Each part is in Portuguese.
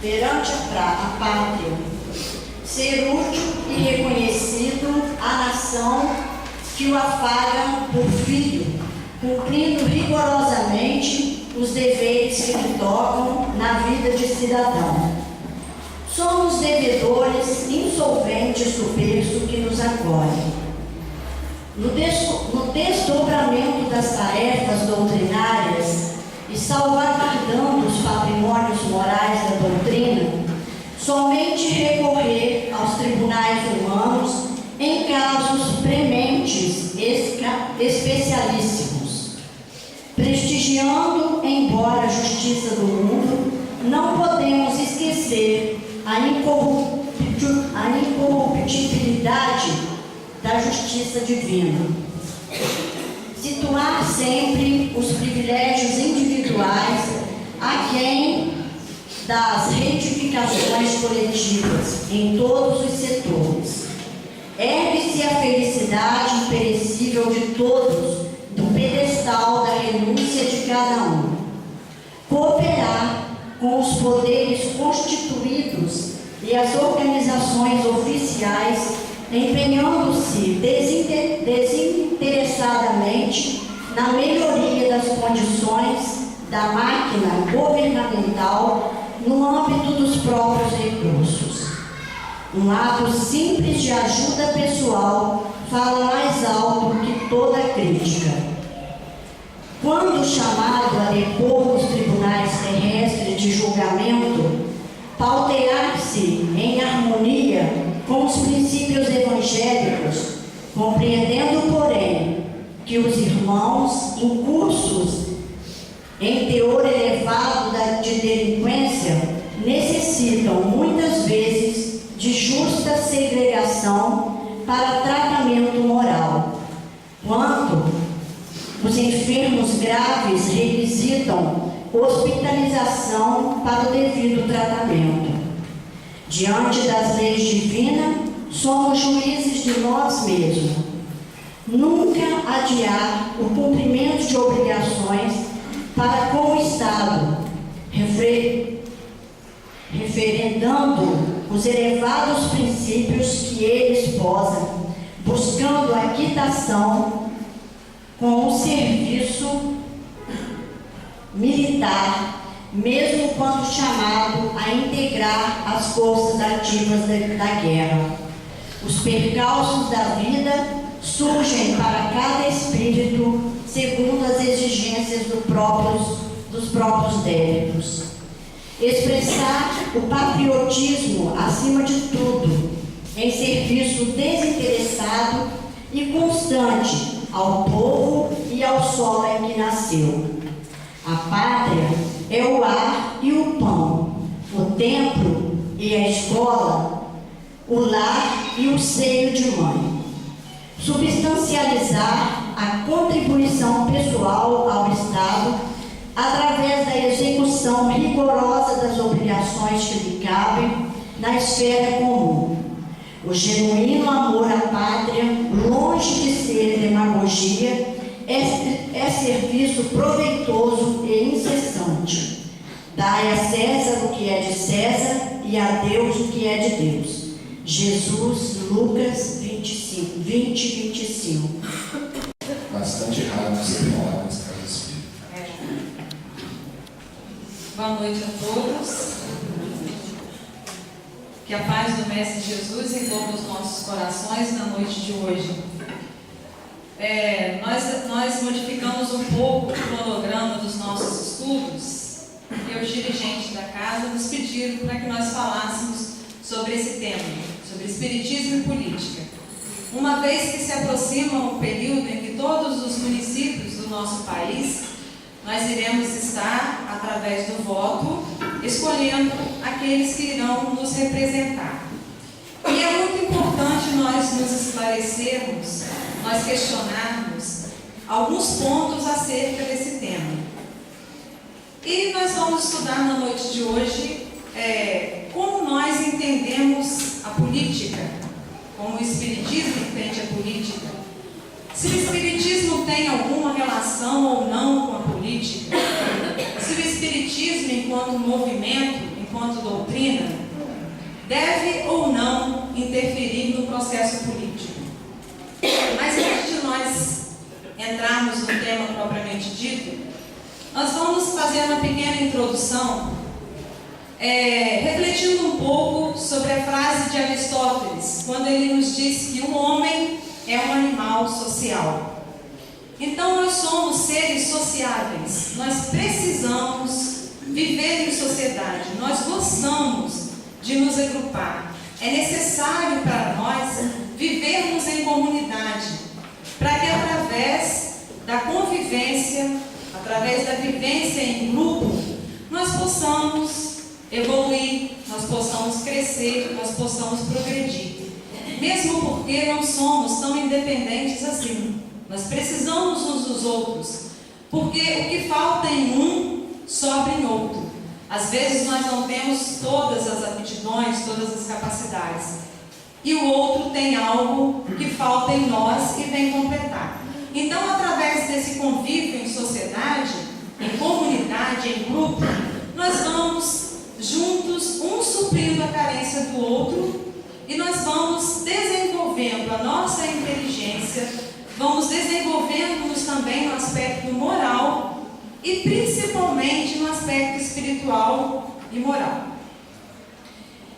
perante a pátria, ser útil e reconhecido à nação que o afaga por filho, cumprindo rigorosamente os deveres que lhe tocam na vida de cidadão. Somos devedores insolventes do berço que nos acolhe. No desdobramento das tarefas doutrinárias e salvaguardando os patrimônios morais da doutrina, somente recorrer aos tribunais humanos em casos prementes especialíssimos. Prestigiando, embora a justiça do mundo, não podemos esquecer a incorruptibilidade da justiça divina. Situar sempre os privilégios individuais aquém das retificações coletivas em todos os setores. Ergue-se a felicidade imperecível de todos do pedestal da renúncia de cada um. Cooperar com os poderes constituídos e as organizações oficiais, empenhando-se desinteressadamente na melhoria das condições da máquina governamental no âmbito dos próprios recursos. Um ato simples de ajuda pessoal fala mais alto que toda crítica. Quando chamado a depor nos tribunais terrestres de julgamento, pautear-se em harmonia com os princípios evangélicos, compreendendo, porém, que os irmãos incursos em teor elevado de delinquência necessitam muitas vezes de justa segregação para tratamento moral, quanto os enfermos graves requisitam hospitalização para o devido tratamento. Diante das leis divinas, somos juízes de nós mesmos. Nunca adiar o cumprimento de obrigações para com o Estado, referendando os elevados princípios que ele esposa, buscando a quitação com o serviço militar, mesmo quando chamado a integrar as forças ativas da guerra. Os percalços da vida surgem para cada espírito segundo as exigências dos próprios débitos. Expressar o patriotismo, acima de tudo, em serviço desinteressado e constante ao povo e ao solo em que nasceu. A pátria é o ar e o pão, o templo e a escola, o lar e o seio de mãe. Substancializar a contribuição pessoal ao Estado através da execução rigorosa das obrigações que lhe cabem na esfera comum. O genuíno amor à pátria, longe de ser demagogia, é serviço proveitoso e incessante. Dai a César o que é de César e a Deus o que é de Deus. Jesus, Lucas 20, 25. Bastante raro você falar nesse caso espírita. Boa noite a todos. Que a paz do Mestre Jesus envolva os nossos corações na noite de hoje. Nós modificamos um pouco o cronograma dos nossos estudos e os dirigentes da casa nos pediram para que nós falássemos sobre esse tema, sobre espiritismo e política. Uma vez que se aproxima o período em que todos os municípios do nosso país, nós iremos estar, através do voto, escolhendo aqueles que irão nos representar. E é muito importante nós nos esclarecermos, nós questionarmos alguns pontos acerca desse tema. E nós vamos estudar na noite de hoje como nós entendemos a política, como o Espiritismo entende a política. Se o Espiritismo tem alguma relação ou não com a política, se o Espiritismo, enquanto movimento, enquanto doutrina, deve ou não interferir no processo político. Mas antes de nós entrarmos no tema propriamente dito, nós vamos fazer uma pequena introdução, refletindo um pouco sobre a frase de Aristóteles, quando ele nos diz que o homem é um animal social. Então nós somos seres sociáveis, nós precisamos viver em sociedade, nós gostamos de nos agrupar. É necessário para nós vivermos em comunidade, para que através da convivência, através da vivência em grupo, nós possamos evoluir, nós possamos crescer, nós possamos progredir. Mesmo porque não somos tão independentes assim. Nós precisamos uns dos outros, porque o que falta em um, sobra em outro. Às vezes nós não temos todas as aptidões, todas as capacidades, e o outro tem algo que falta em nós e vem completar. Então, através desse convívio em sociedade, em comunidade, em grupo, nós vamos juntos, um suprindo a carência do outro, e nós vamos desenvolvendo a nossa inteligência, vamos desenvolvendo-nos também no aspecto moral e principalmente no aspecto espiritual e moral.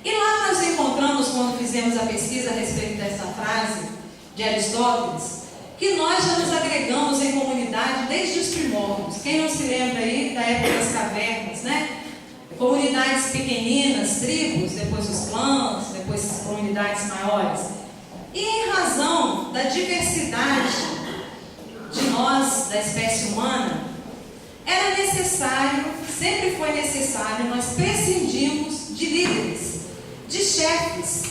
E lá nós encontramos, quando fizemos a pesquisa a respeito dessa frase de Aristóteles, que nós já nos agregamos em comunidade desde os primórdios. Quem não se lembra aí da época das cavernas, né? Comunidades pequeninas, tribos, depois os clãs, depois as comunidades maiores. E em razão da diversidade de nós, da espécie humana, era necessário, sempre foi necessário, nós prescindirmos de líderes, de chefes,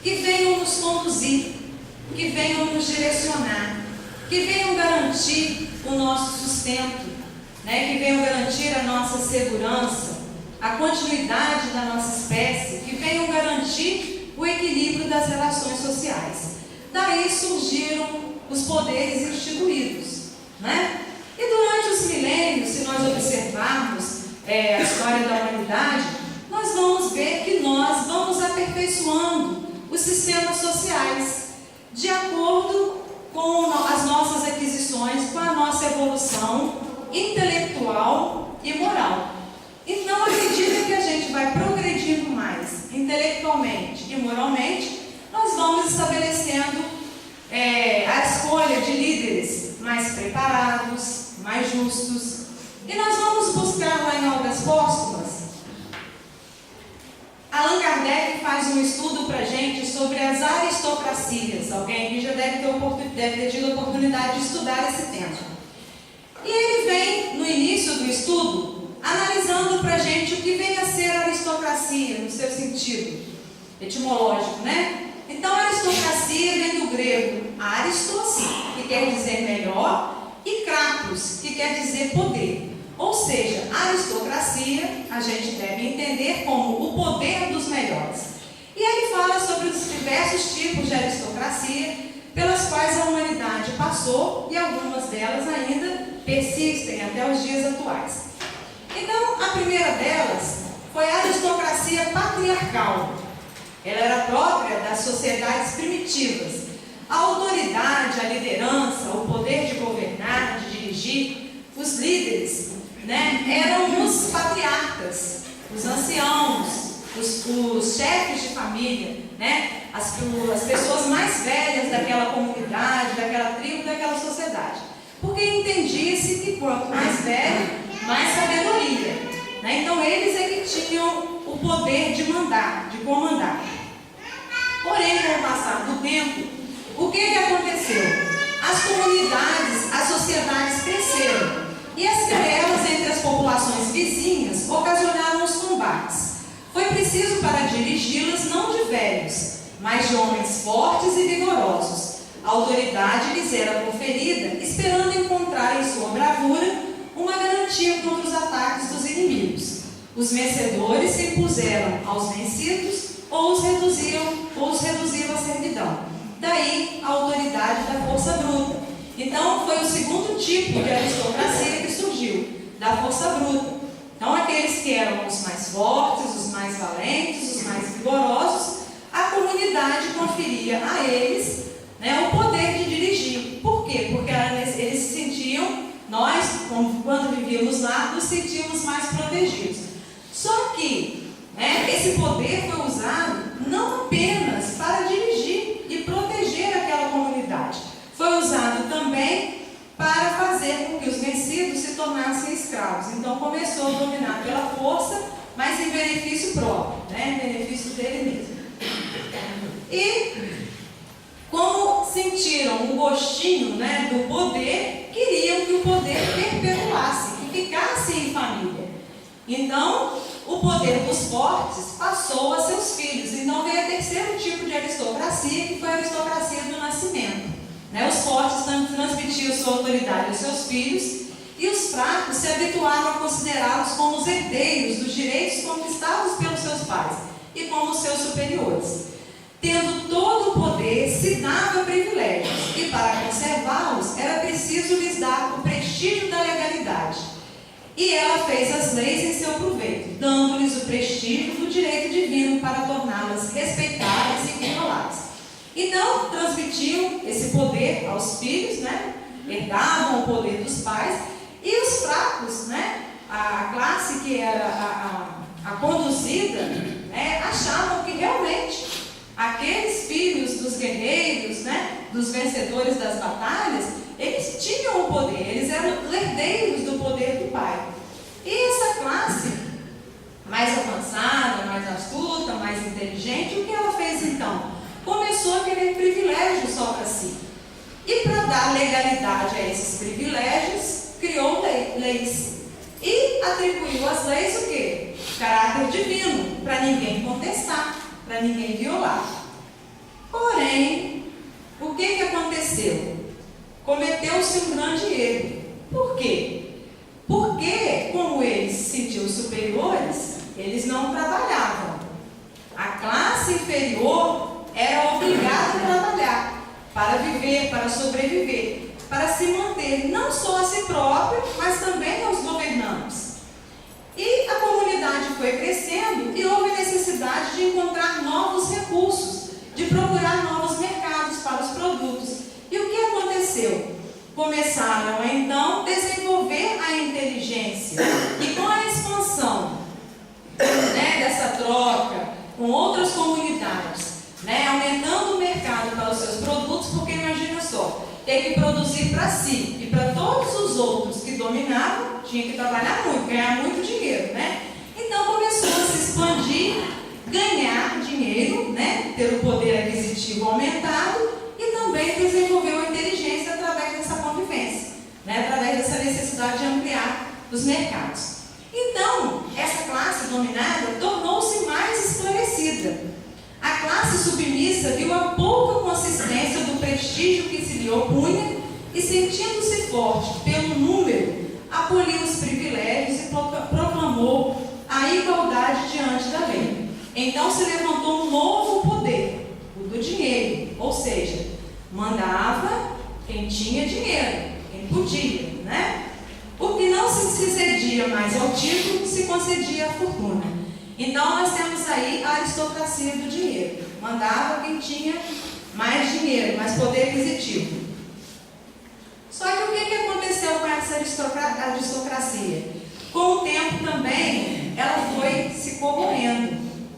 que venham nos conduzir, que venham nos direcionar, que venham garantir o nosso sustento, né? Que venham garantir a nossa segurança, a continuidade da nossa espécie, que venham garantir o equilíbrio das relações sociais. Daí surgiram os poderes instituídos, né? E durante os milênios, se nós observarmos a história da humanidade, nós vamos ver que nós vamos aperfeiçoando os sistemas sociais de acordo com as nossas aquisições, com a nossa evolução intelectual e moral. Então, à medida que a gente vai progredindo mais intelectualmente e moralmente, nós vamos estabelecendo a escolha de líderes mais preparados, mais justos. E nós vamos buscar lá em Obras Póstumas. Allan Kardec faz um estudo para a gente sobre as aristocracias. Alguém aqui já deve ter tido a oportunidade de estudar esse tema. E ele vem, no início do estudo, analisando para a gente o que vem a ser a aristocracia, no seu sentido etimológico, né? Então, a aristocracia vem do grego aristos, que quer dizer melhor, e kratos, que quer dizer poder. Ou seja, a aristocracia a gente deve entender como o poder dos melhores. E ele fala sobre os diversos tipos de aristocracia pelas quais a humanidade passou, e algumas delas ainda persistem até os dias atuais. Então, a primeira delas foi a aristocracia patriarcal. Ela era própria das sociedades primitivas. A autoridade, a liderança, o poder de governar, de dirigir, os líderes, né, eram os patriarcas, os anciãos, os chefes de família, né, as pessoas mais velhas daquela comunidade, daquela tribo, daquela sociedade. Porque entendia-se que quanto mais velho, mais sabedoria, né? Então eles é que tinham o poder de mandar, de comandar. Porém, com o passar do tempo, o que aconteceu? As comunidades, as sociedades cresceram, e as querelas entre as populações vizinhas ocasionaram os combates. Foi preciso para dirigi-las não de velhos, mas de homens fortes e vigorosos. A autoridade lhes era conferida, esperando encontrar em sua bravura uma garantia contra os ataques dos inimigos. Os vencedores se impuseram aos vencidos ou os reduziam à servidão. Daí a autoridade da força bruta. Então foi o segundo tipo de aristocracia que surgiu, da força bruta. Então aqueles que eram os mais fortes, os mais mais valentes, os mais vigorosos, a comunidade conferia a eles, né, o poder de dirigir. Por quê? Porque eles se sentiam, nós, quando vivíamos lá, nos sentíamos mais protegidos. Só que, né, esse poder foi usado não apenas para dirigir e proteger aquela comunidade, foi usado também para fazer com que os vencidos se tornassem escravos. Então começou a dominar pela força, mas em benefício próprio, né, em benefício dele mesmo. E como sentiram o gostinho, né, do poder, queriam que o poder perpetuasse, que ficasse em família. Então, o poder dos fortes passou a seus filhos. Então veio o terceiro tipo de aristocracia, que foi a aristocracia do nascimento. Né? Os fortes transmitiam sua autoridade aos seus filhos, e os fracos se habituaram a considerá-los como os herdeiros dos direitos conquistados pelos seus pais e como seus superiores. Tendo todo o poder, se dava privilégios, e para conservá-los era preciso lhes dar o prestígio da legalidade. E ela fez as leis em seu proveito, dando-lhes o prestígio do direito divino para torná-las respeitáveis e controladas. Então, transmitiam esse poder aos filhos, né? Herdavam o poder dos pais, e os fracos, né? A classe que era a conduzida, né? Achavam que realmente aqueles filhos dos guerreiros, né? Dos vencedores das batalhas, eles tinham o poder, eles eram herdeiros do poder do pai. E essa classe mais avançada, mais astuta, mais inteligente, o que ela fez então? Começou a querer privilégios só para si. E para dar legalidade a esses privilégios, criou leis. E atribuiu às leis o quê? Caráter divino, para ninguém contestar, para ninguém violar. Porém, o que aconteceu? Cometeu-se um grande erro. Por quê? Porque, como eles se sentiam superiores, eles não trabalhavam. A classe inferior era obrigada a trabalhar para viver, para sobreviver, para se manter não só a si próprio, mas também aos governantes. E a comunidade foi crescendo e houve necessidade de encontrar novos recursos, de procurar novos mercados para os produtos. E o que aconteceu? Começaram a então desenvolver a inteligência, e com a expansão, né, dessa troca com outras comunidades, né, aumentando o mercado para os seus produtos, porque imagina só, ter que produzir para si e para todos os outros que dominavam, tinha que trabalhar muito, ganhar muito dinheiro, né? Então começou a se expandir, ganhar dinheiro, né, ter o poder aquisitivo aumentado, e também desenvolveu a inteligência através dessa convivência, né, através dessa necessidade de ampliar os mercados. Então, essa classe dominada tornou-se mais esclarecida. A classe submissa viu a pouca consistência do prestígio que se lhe opunha e, sentindo-se forte pelo número, aboliu os privilégios e proclamou a igualdade diante da lei. Então se levantou um novo poder, o do dinheiro, ou seja, mandava quem tinha dinheiro, quem podia, né? O que não se cedia mais ao título, se concedia a fortuna. Então nós temos aí a aristocracia do dinheiro. Mandava quem tinha mais dinheiro, mais poder aquisitivo. Só que o que aconteceu com essa aristocracia? Com o tempo também, ela foi se corroendo,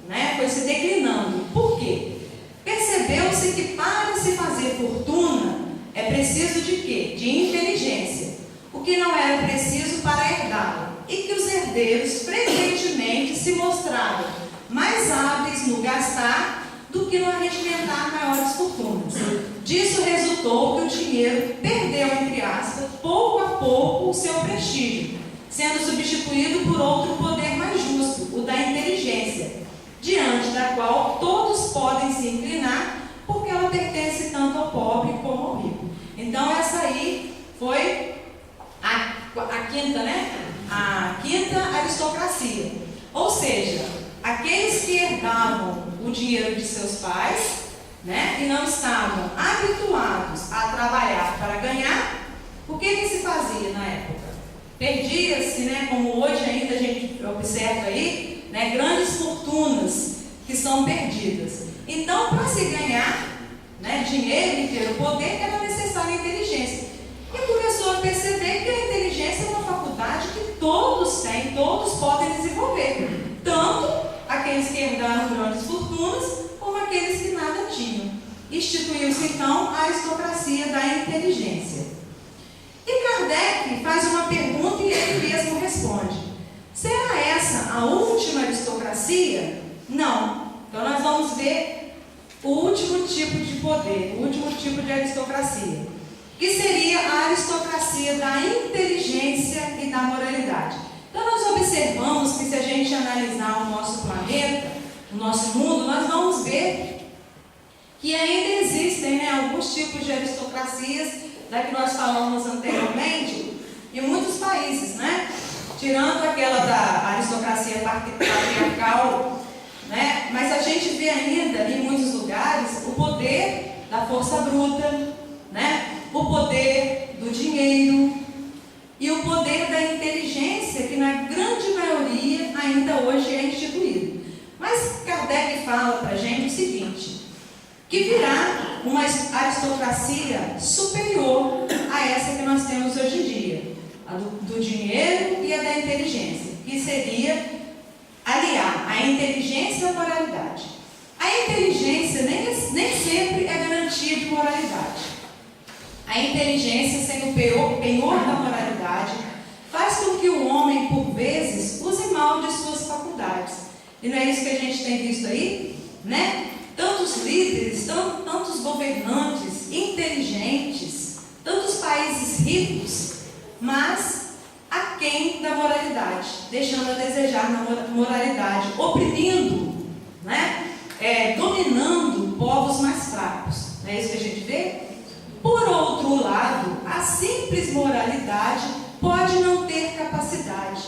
né? Foi se declinando. Por quê? Percebeu-se que para se fazer fortuna é preciso de quê? De inteligência, o que não era preciso para herdá-la, e que os herdeiros frequentemente se mostraram mais hábeis no gastar do que no arregimentar maiores fortunas. Disso resultou que o dinheiro perdeu, entre aspas, pouco a pouco o seu prestígio, sendo substituído por outro poder mais justo, o da inteligência, diante da qual todos podem se inclinar, porque ela pertence tanto ao pobre como ao rico. Então essa aí foi a quinta, né? A quinta aristocracia. Ou seja, aqueles que herdavam o dinheiro de seus pais, né, e não estavam habituados a trabalhar para ganhar, o que se fazia na época? Perdia-se, né, como hoje ainda a gente observa aí, né, grandes fortunas fortunas que são perdidas. Então, para se ganhar, né, dinheiro e ter o poder, era necessária a inteligência. E começou a perceber que a inteligência é uma faculdade que todos têm, todos podem desenvolver. Tanto aqueles que herdaram grandes fortunas, como aqueles que nada tinham. Instituiu-se então a aristocracia da inteligência. E Kardec faz uma pergunta e ele mesmo responde: será essa a última aristocracia? Não. Então nós vamos ver o último tipo de poder, o último tipo de aristocracia, que seria a aristocracia da inteligência e da moralidade. Então nós observamos que, se a gente analisar o nosso planeta, o nosso mundo, nós vamos ver que ainda existem, né, alguns tipos de aristocracias, da que nós falamos anteriormente, em muitos países, né? Tirando aquela da aristocracia patriarcal, né? Mas a gente vê ainda em muitos lugares o poder da força bruta, né? O poder do dinheiro e o poder da inteligência, que na grande maioria ainda hoje é instituído. Mas Kardec fala para a gente o seguinte: que virá uma aristocracia superior a essa que nós temos hoje em dia, a do dinheiro e a da inteligência, que seria aliar a inteligência à moralidade. A inteligência nem sempre é garantia de moralidade. A inteligência, sendo o penhor da moralidade, faz com que o homem, por vezes, use mal de suas faculdades. E não é isso que a gente tem visto aí, né? Tantos líderes, tantos governantes inteligentes, tantos países ricos, mas aquém da moralidade, deixando a desejar na moralidade, oprimindo, né? Dominando povos mais fracos. Não é isso que a gente vê? Por outro lado, a simples moralidade pode não ter capacidade.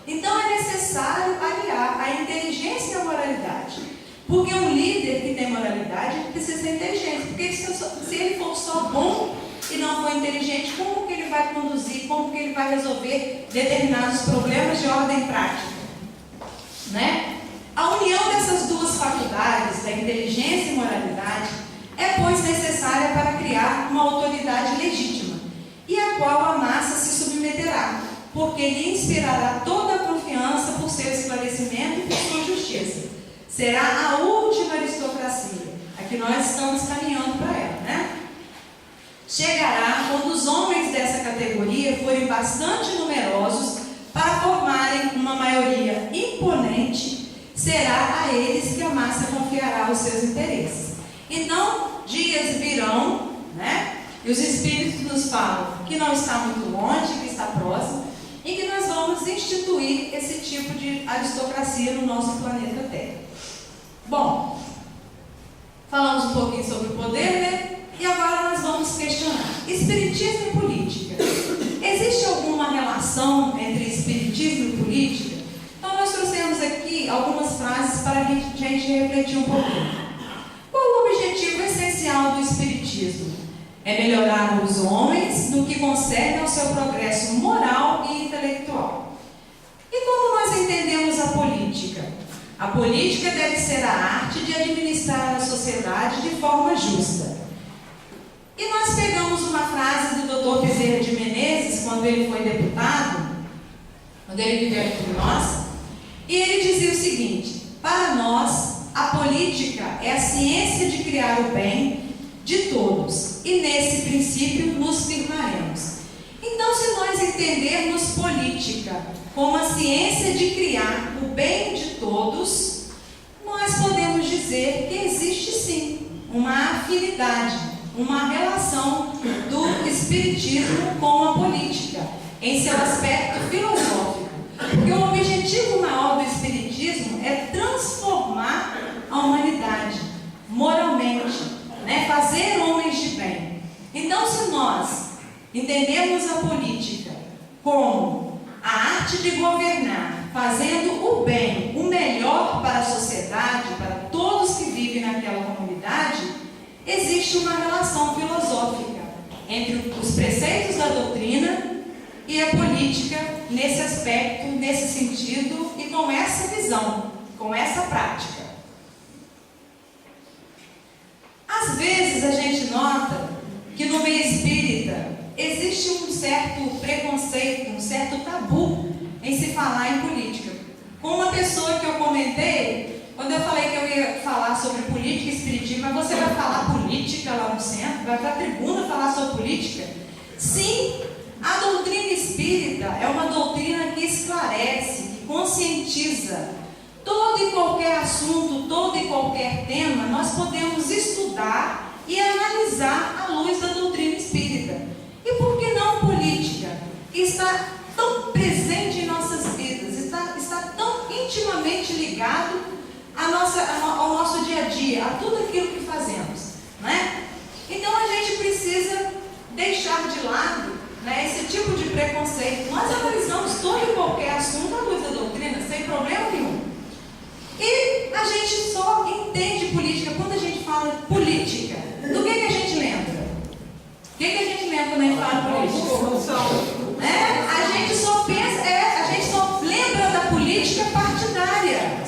Então é necessário aliar a inteligência e a moralidade. Porque um líder que tem moralidade precisa ser inteligente. Porque se ele for só bom e não for inteligente, como que ele vai conduzir, como que ele vai resolver determinados problemas de ordem prática? Né? A união dessas duas faculdades, da inteligência e moralidade, é, pois, necessária para criar uma autoridade legítima, e a qual a massa se submeterá, porque lhe inspirará toda a confiança por seu esclarecimento e por sua justiça. Será a última aristocracia, a que nós estamos caminhando para ela, né? Chegará quando os homens dessa categoria forem bastante numerosos para formarem uma maioria imponente, será a eles que a massa confiará os seus interesses. Então, dias virão, né? E os Espíritos nos falam que não está muito longe, que está próximo, e que nós vamos instituir esse tipo de aristocracia no nosso planeta Terra. Bom, falamos um pouquinho sobre o poder, né? E agora nós vamos questionar: espiritismo e política. Existe alguma relação entre espiritismo e política? Então nós trouxemos aqui algumas frases para a gente refletir um pouquinho. Qual o objetivo essencial do espiritismo? É melhorar os homens no que concerne ao seu progresso moral e intelectual. E como nós entendemos a política? A política deve ser a arte de administrar a sociedade de forma justa. E nós pegamos uma frase do Dr. Bezerra de Menezes, quando ele foi deputado, quando ele viveu entre nós, e ele dizia o seguinte: para nós, a política é a ciência de criar o bem de todos, e nesse princípio nos firmaremos. Então, se nós entendermos política como a ciência de criar o bem de todos, nós podemos dizer que existe sim uma afinidade, uma relação do espiritismo com a política, em seu aspecto filosófico. Porque o objetivo maior do espiritismo é transformar a humanidade moralmente, né? Fazer homens de bem. Então, se nós entendemos a política como a arte de governar, fazendo o bem, o melhor para a sociedade, para todos que vivem naquela comunidade, existe uma relação filosófica entre os preceitos da doutrina e a política nesse aspecto, nesse sentido e com essa visão, com essa prática. certo preconceito, um certo tabu em se falar em política. Com uma pessoa que eu comentei, quando eu falei que eu ia falar sobre política e espiritismo, mas você vai falar política lá no centro? Vai para a tribuna falar sobre política? Sim, a doutrina espírita é uma doutrina que esclarece, que conscientiza. Todo e qualquer assunto, todo e qualquer tema, nós podemos estudar e analisar à luz da doutrina espírita. E por que não política? Que está tão presente em nossas vidas, está tão intimamente ligado ao nosso dia a dia, a tudo aquilo que fazemos, né? Então a gente precisa deixar de lado, né, esse tipo de preconceito. Nós analisamos todo e qualquer assunto à luz da doutrina, sem problema nenhum. E a gente só entende política quando a gente fala política. Do que a gente lembra? O que a gente lembra quando a gente fala política? A gente só pensa, a gente só lembra da política partidária.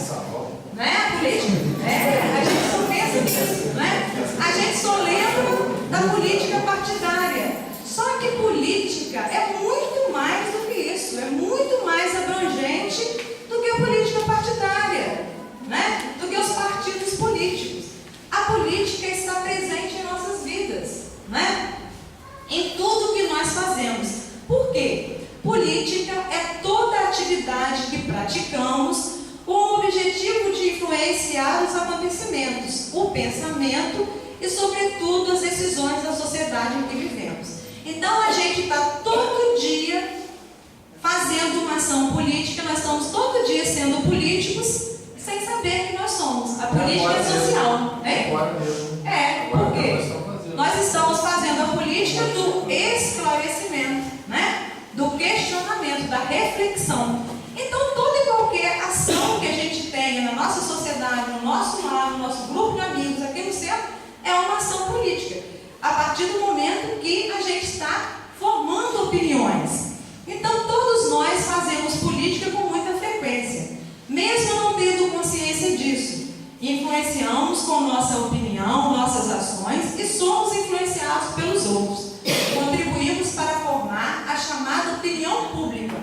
Né? A política, a gente só pensa nisso, né? A gente só lembra da política partidária. Só que política é muito mais do que isso, é muito mais abrangente do que a política partidária, né? Do que os partidos políticos. A política está presente em nossas vidas, né? Em tudo que nós fazemos. Por quê? Política é toda a atividade que praticamos com o objetivo de influenciar os acontecimentos, o pensamento e, sobretudo, as decisões da sociedade em que vivemos. Então, a gente está todo dia fazendo uma ação política, nós estamos todo dia sendo políticos, sem saber que nós somos. A política é social. Por quê? Nós estamos fazendo a política do esclarecimento, né? Do questionamento, da reflexão. Então, toda e qualquer ação que a gente tenha na nossa sociedade, no nosso lar, no nosso grupo de amigos, aqui no centro, é uma ação política. A partir do momento que a gente está formando opiniões. Então, todos nós fazemos política com muita frequência, mesmo não tendo consciência disso. Influenciamos com nossa opinião, nossas ações e somos influenciados pelos outros. Contribuímos para formar a chamada opinião pública,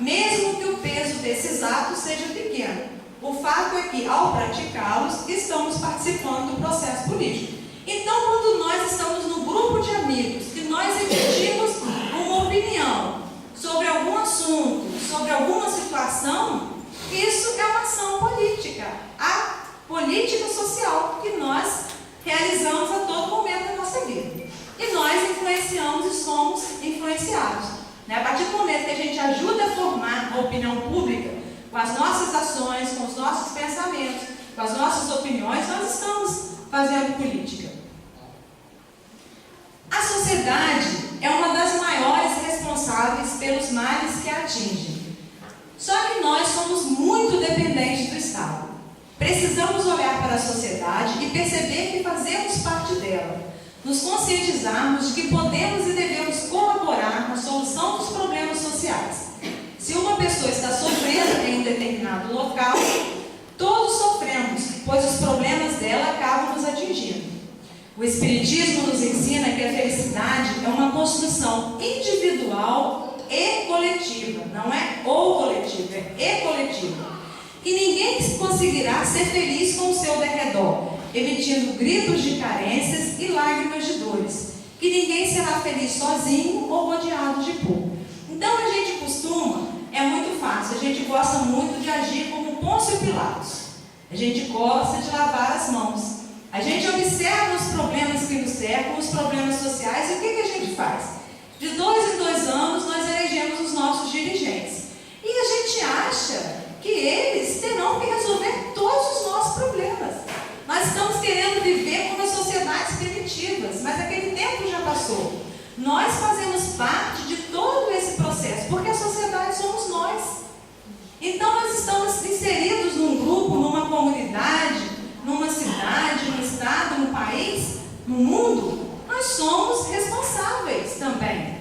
mesmo que o peso desses atos seja pequeno. O fato é que, ao praticá-los, estamos participando do processo político. Então, quando nós estamos no grupo de amigos, que nós emitimos uma opinião sobre algum assunto, sobre alguma situação, isso é uma ação política, a política social que nós realizamos a todo momento da nossa vida. E nós influenciamos e somos influenciados. A partir do momento que a gente ajuda a formar a opinião pública, com as nossas ações, com os nossos pensamentos, com as nossas opiniões, nós estamos fazendo política. A sociedade é uma das maiores responsáveis pelos males que a atingem. Só que nós somos muito dependentes do Estado. Precisamos olhar para a sociedade e perceber que fazemos parte dela. Nos conscientizarmos de que podemos e devemos colaborar na solução dos problemas sociais. Se uma pessoa está sofrendo em um determinado local, todos sofremos, pois os problemas dela acabam nos atingindo. O Espiritismo nos ensina que a felicidade é uma construção individual e coletiva. Não é o coletivo, é e coletivo. E ninguém conseguirá ser feliz com o seu derredor, emitindo gritos de carências e lágrimas de dores. Que ninguém será feliz sozinho ou rodeado de povo. Então a gente costuma, é muito fácil, a gente gosta muito de agir como Pôncio Pilatos. A gente gosta de lavar as mãos. A gente observa os problemas que nos cercam, os problemas sociais, e o que a gente faz? De 2 em 2 anos nós elegemos os nossos dirigentes. E a gente acha que eles terão que resolver todos os nossos problemas. Nós estamos querendo viver como as sociedades primitivas, mas aquele tempo já passou. Nós fazemos parte de todo esse processo, porque a sociedade somos nós. Então nós estamos inseridos num grupo, numa comunidade, numa cidade, num estado, num país, no mundo. Nós somos responsáveis também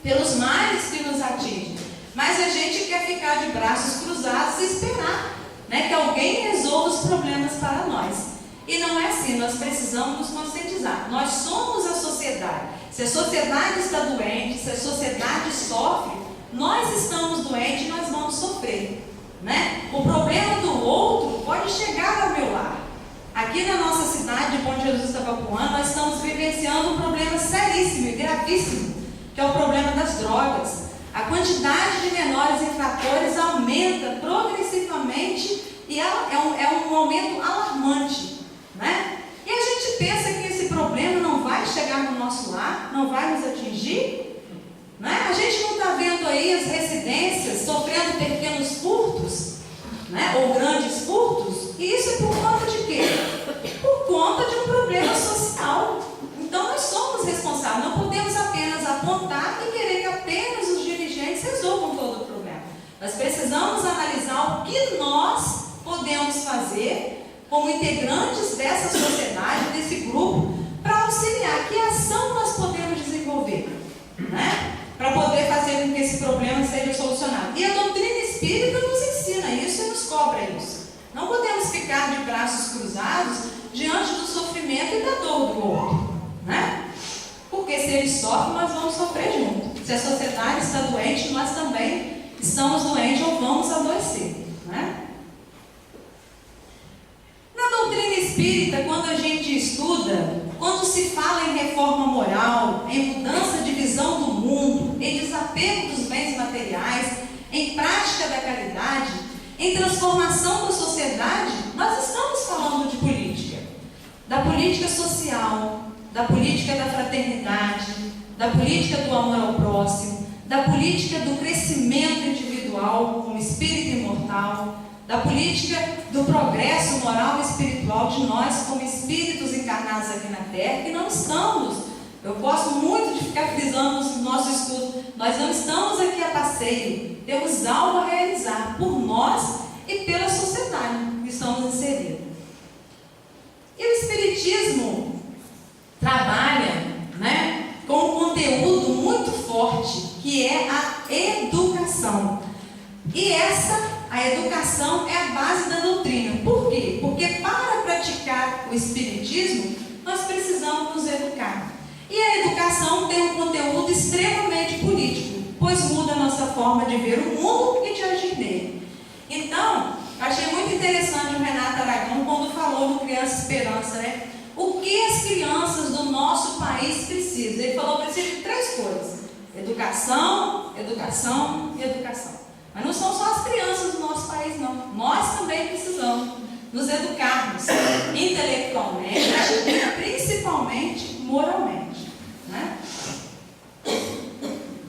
pelos males que nos atingem. Mas a gente quer ficar de braços cruzados e esperar, né, que alguém resolva os problemas para nós. E não é assim, nós precisamos nos conscientizar. Nós somos a sociedade. Se a sociedade está doente, se a sociedade sofre, nós estamos doentes e nós vamos sofrer, né? O problema do outro pode chegar ao meu lar. Aqui na nossa cidade de Bom Jesus Tabapuã, nós estamos vivenciando um problema seríssimo e gravíssimo, que é o problema das drogas. A quantidade de menores infratores aumenta progressivamente e é um aumento alarmante, né? E a gente pensa que esse problema não vai chegar no nosso lar, não vai nos atingir, né? A gente não está vendo aí as residências sofrendo pequenos furtos, né? Ou grandes furtos, e isso é por conta de quê? Por conta de um problema social. Então nós somos responsáveis, não podemos apenas apontar e querer que apenas os dirigentes resolvam todo o problema. Nós precisamos analisar o que nós podemos fazer como integrantes dessa sociedade, desse grupo, para auxiliar. Que ação nós podemos desenvolver, né? Para poder fazer com que esse problema seja solucionado. E a doutrina espírita nos ensina isso e nos cobra isso. Não podemos ficar de braços cruzados diante do sofrimento e da dor do outro, né? Porque se ele sofre, nós vamos sofrer junto. Se a sociedade está doente, nós também estamos doentes ou vamos adoecer, né? Na doutrina espírita, quando a gente estuda, quando se fala em reforma moral, em mudança de visão do mundo, em desapego dos bens materiais, em prática da caridade, em transformação da sociedade, nós estamos falando de política. Da política social, da política da fraternidade, da política do amor ao próximo, da política do crescimento individual como espírito imortal, da política do progresso moral e espiritual de nós como espíritos encarnados aqui na Terra, que não estamos, eu gosto muito de ficar frisando no nosso estudo, nós não estamos aqui a passeio, temos algo a realizar por nós e pela sociedade que estamos inseridos. E o Espiritismo trabalha, né, com um conteúdo muito forte, que é a educação. E a educação é a base da doutrina. Por quê? Porque para praticar o Espiritismo, nós precisamos nos educar. E a educação tem um conteúdo extremamente político, pois muda a nossa forma de ver o mundo e de agir nele. Então, achei muito interessante o Renato Aragão quando falou no Criança Esperança, né? O que as crianças do nosso país precisam? Ele falou que precisa de 3 coisas: educação, educação e educação. Mas não são só as crianças do nosso país, não. Nós também precisamos nos educarmos intelectualmente e principalmente moralmente, né?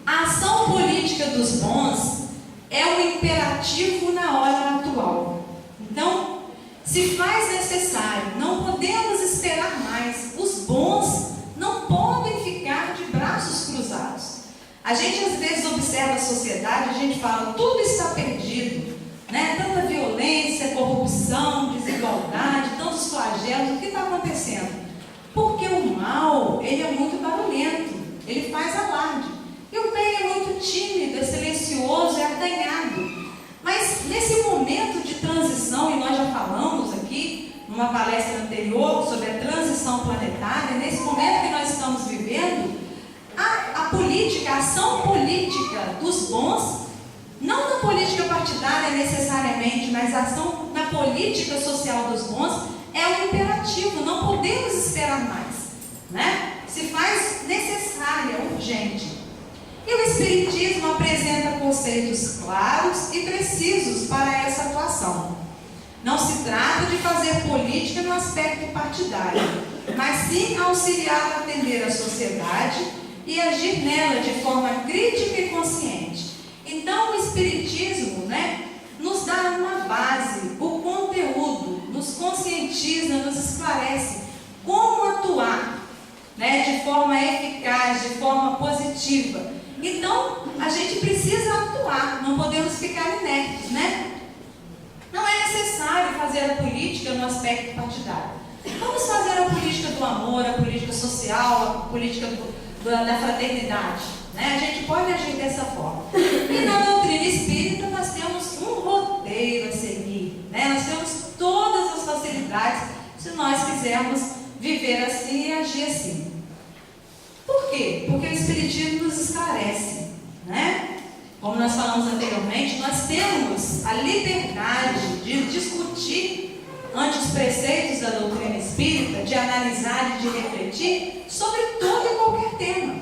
A ação política dos bons é um imperativo na hora atual. Então, se faz necessário, não podemos esperar mais. Os bons não podem ficar de braços cruzados. A gente às vezes observa a sociedade, a gente fala, tudo está perdido, né? Tanta violência, corrupção, desigualdade, tantos flagelos, o que está acontecendo? Porque o mal, ele é muito barulhento, ele faz alarde. E o bem é muito tímido, é silencioso, é acanhado. Mas nesse momento de transição, e nós já falamos aqui, numa palestra anterior, sobre a transição planetária, nesse momento que nós estamos vivendo, a política, a ação política dos bons, não na política partidária necessariamente, mas a ação na política social dos bons é um imperativo, não podemos esperar mais, né? Se faz necessária, urgente. E o Espiritismo apresenta conceitos claros e precisos para essa atuação. Não se trata de fazer política no aspecto partidário, mas sim auxiliar a atender a sociedade e agir nela de forma crítica e consciente. Então o Espiritismo, né, nos dá uma base, o conteúdo, nos conscientiza, nos esclarece como atuar, né, de forma eficaz, de forma positiva. Então a gente precisa atuar, não podemos ficar inertes, né? Não é necessário fazer a política no aspecto partidário. Vamos fazer a política do amor, a política social, a política da fraternidade, né? A gente pode agir dessa forma. E na doutrina espírita nós temos um roteiro a seguir, né? Nós temos todas as facilidades se nós nós quisermos viver assim e agir assim. Por quê? Porque o Espiritismo nos esclarece, né? Como nós falamos anteriormente, nós temos a liberdade de discutir ante os preceitos da doutrina espírita, de analisar e de refletir sobre todo e qualquer tema,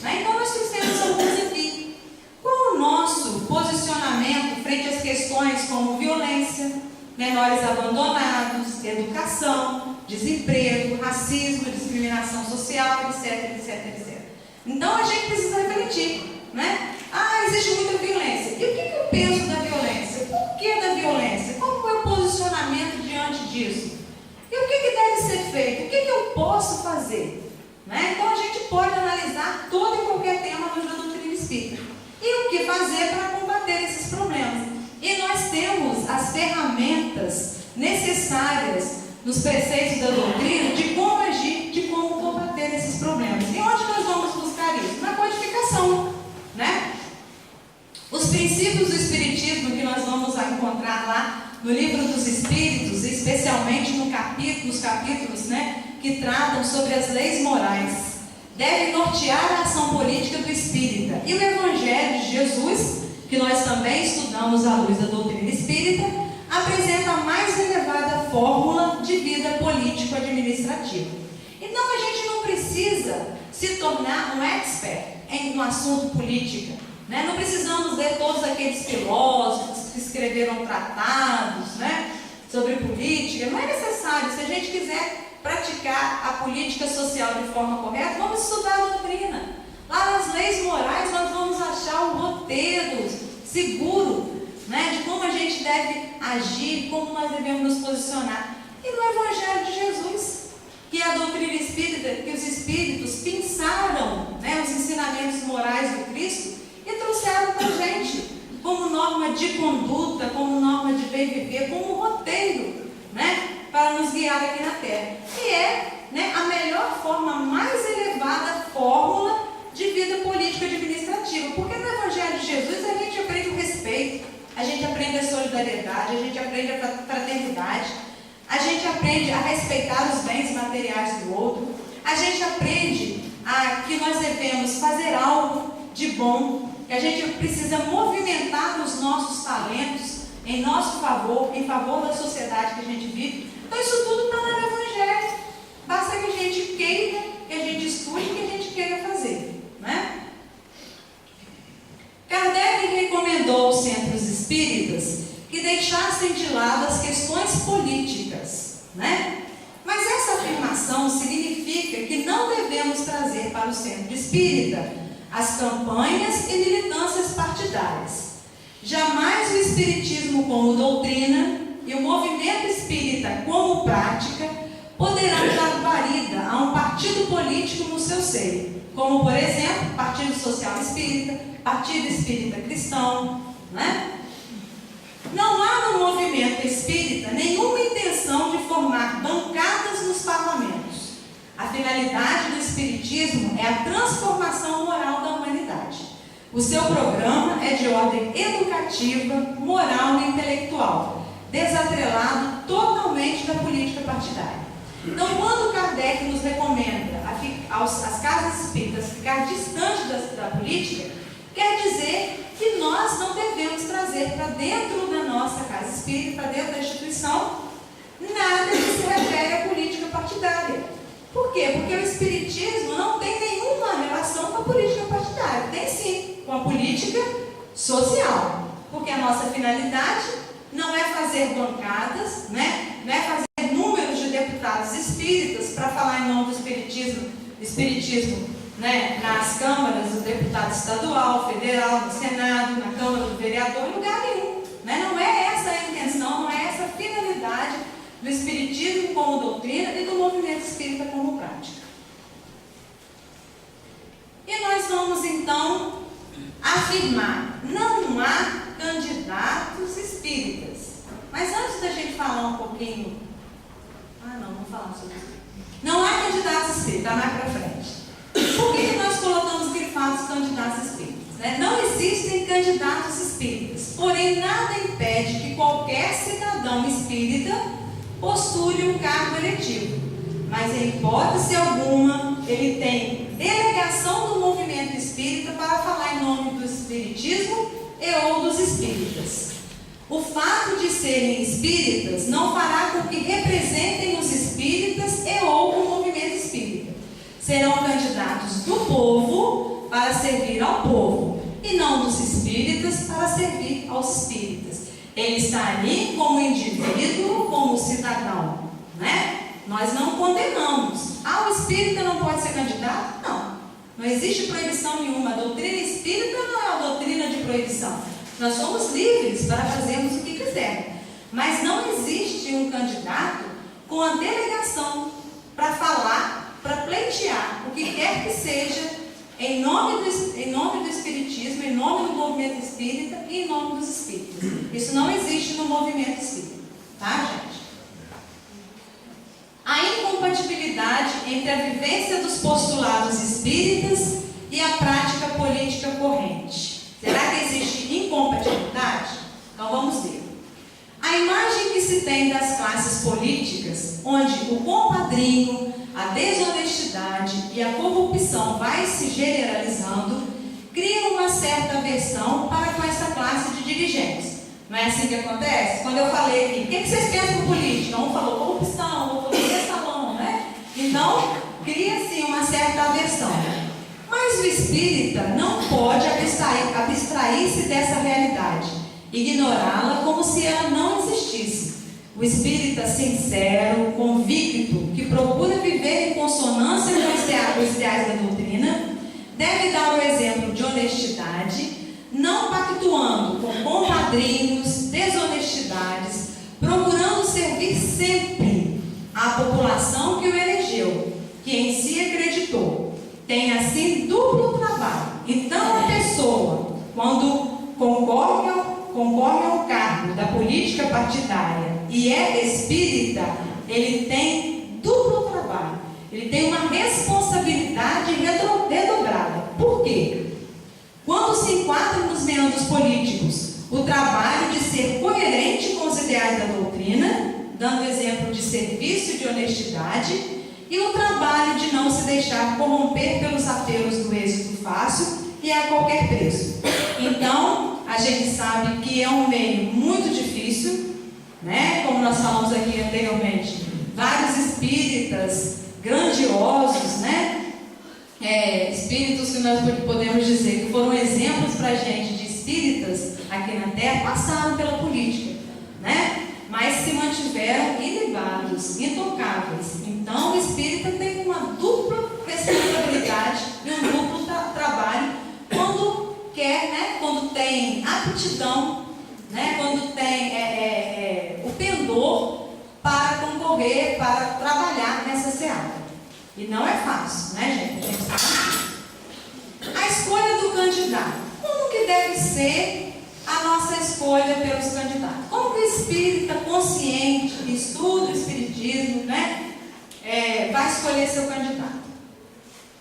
né? Então nós temos alguns aqui. Qual o nosso posicionamento frente às questões como violência, menores abandonados, educação, desemprego, racismo, discriminação social, etc, etc, etc. Então a gente precisa refletir, né? Existe muita violência. E o que eu penso da violência? Por que da violência? Qual é o posicionamento diante disso? E o que deve ser feito? O que eu posso fazer? Né? Então a gente pode analisar todo e qualquer tema da doutrina espírita. E o que fazer para combater esses problemas? E nós temos as ferramentas necessárias nos preceitos da doutrina de como agir, de como combater esses problemas. E onde nós vamos buscar isso? Na codificação, né? Os princípios do Espiritismo que nós vamos encontrar lá no Livro dos Espíritos, especialmente nos capítulos, né, que tratam sobre as leis morais, devem nortear a ação política do espírita. E o Evangelho de Jesus, que nós também estudamos à luz da doutrina espírita, apresenta a mais elevada fórmula de vida político-administrativa. Então a gente não precisa se tornar um expert no assunto política, né? Não precisamos ler todos aqueles filósofos que escreveram tratados, né, sobre política. Não é necessário. Se a gente quiser praticar a política social de forma correta, vamos estudar a doutrina. Lá nas leis morais nós vamos achar o roteiro seguro, né, de como a gente deve agir, como nós devemos nos posicionar. E no Evangelho de Jesus, que é a doutrina espírita, que os espíritos pensaram, né, os ensinamentos morais do Cristo e trouxeram para a gente como norma de conduta, como norma de bem viver, como roteiro, né, para nos guiar aqui na Terra. E é, né, a melhor forma, mais elevada fórmula de vida política e administrativa. Porque no Evangelho de Jesus a gente aprende o respeito, a gente aprende a solidariedade, a gente aprende a fraternidade, a gente aprende a respeitar os bens materiais do outro, a gente aprende que nós devemos fazer algo de bom, que a gente precisa movimentar os nossos talentos em nosso favor, em favor da sociedade que a gente vive. Então isso tudo está no Evangelho. Basta que a gente queira, que a gente estude, que a gente queira fazer, né? Kardec recomendou aos centros espíritas que deixassem de lado as questões políticas, né? Mas essa afirmação significa que não devemos trazer para o centro espírita as campanhas e militâncias partidárias. Jamais o Espiritismo como doutrina e o movimento espírita como prática poderão dar guarida a um partido político no seu seio, como, por exemplo, Partido Social Espírita, Partido Espírita Cristão, né? Não há no movimento espírita nenhuma intenção de formar bancadas nos parlamentos. A finalidade do Espiritismo é a transformação moral da humanidade. O seu programa é de ordem educativa, moral e intelectual, desatrelado totalmente da política partidária. Então, quando Kardec nos recomenda às casas espíritas ficar distantes da política, quer dizer que nós não devemos trazer para dentro da nossa casa espírita, para dentro da instituição, nada que se refere à política partidária. Por quê? Porque o Espiritismo não tem nenhuma relação com a política partidária. Tem sim, com a política social. Porque a nossa finalidade não é fazer bancadas, né? Não é fazer números de deputados espíritas para falar em nome do Espiritismo, né? Nas câmaras do deputado estadual, federal, no Senado, na Câmara do Vereador, em lugar nenhum. Né? Não é essa a intenção, não é essa a finalidade do Espiritismo como doutrina e do movimento espírita como prática. E nós vamos então afirmar: não há candidatos espíritas. Mas antes da gente falar um pouquinho, não vamos falar sobre isso. Não há candidatos espíritas, está mais para frente. Por que nós colocamos grifados candidatos espíritas? Né? Não existem candidatos espíritas, porém nada impede que qualquer cidadão espírita postule um cargo eletivo, mas em hipótese alguma ele tem delegação do movimento espírita para falar em nome do espiritismo e ou dos espíritas. O fato de serem espíritas não fará com que representem os espíritas e ou o movimento espírita. Serão candidatos do povo para servir ao povo e não dos espíritas para servir aos espíritas. Ele está ali como indivíduo, como cidadão, né? Nós não condenamos. O espírita não pode ser candidato? Não. Não existe proibição nenhuma. A doutrina espírita não é uma doutrina de proibição. Nós somos livres para fazermos o que quisermos. Mas não existe um candidato com a delegação para falar, para pleitear o que quer que seja em nome do espiritismo, em nome do movimento espírita e em nome dos espíritas. Isso não existe no movimento espírita. Tá, gente? A incompatibilidade entre a vivência dos postulados espíritas e a prática política corrente. Será que existe incompatibilidade? Então vamos ver. A imagem que se tem das classes políticas, onde o compadrinho, a desonestidade e a corrupção vai se generalizando, cria uma certa aversão para com essa classe de dirigentes. Não é assim que acontece? Quando eu falei aqui, o que vocês pensam de política? Um falou corrupção, outro falou mensalão, né? Então, cria-se uma certa aversão. Mas o espírita não pode abstrair-se dessa realidade, ignorá-la como se ela não existisse. O espírita sincero, convicto, que procura viver em consonância com os ideais da doutrina, deve dar o exemplo de honestidade, não pactuando com compadrinhos, desonestidades, procurando servir sempre à população que o elegeu, que em si acreditou. Tem assim duplo trabalho. Então a pessoa, quando concorre ao cargo da política partidária e é espírita, ele tem duplo trabalho. Ele tem uma responsabilidade redobrada. Por quê? Quando se enquadra nos meandros políticos, o trabalho de ser coerente com os ideais da doutrina, dando exemplo de serviço e de honestidade, e o trabalho de não se deixar corromper pelos apelos do êxito fácil e a qualquer preço. Então, a gente sabe que é um meio muito difícil, né? Como nós falamos aqui anteriormente, vários espíritas grandiosos, né? Espíritos que nós podemos dizer que foram exemplos para a gente de espíritas aqui na Terra, passaram pela política, né? Mas se mantiveram ilibados, intocáveis. Então o espírita tem uma dupla responsabilidade e um duplo trabalho quando quer, né? Quando tem aptidão, né? Quando tem o pendor para concorrer, para trabalhar nessa seara. E não é fácil, né, gente? A gente sabe. A escolha do candidato. Como que deve ser a nossa escolha pelos candidatos? Como que o espírita consciente, que estuda o espiritismo, né, vai escolher seu candidato?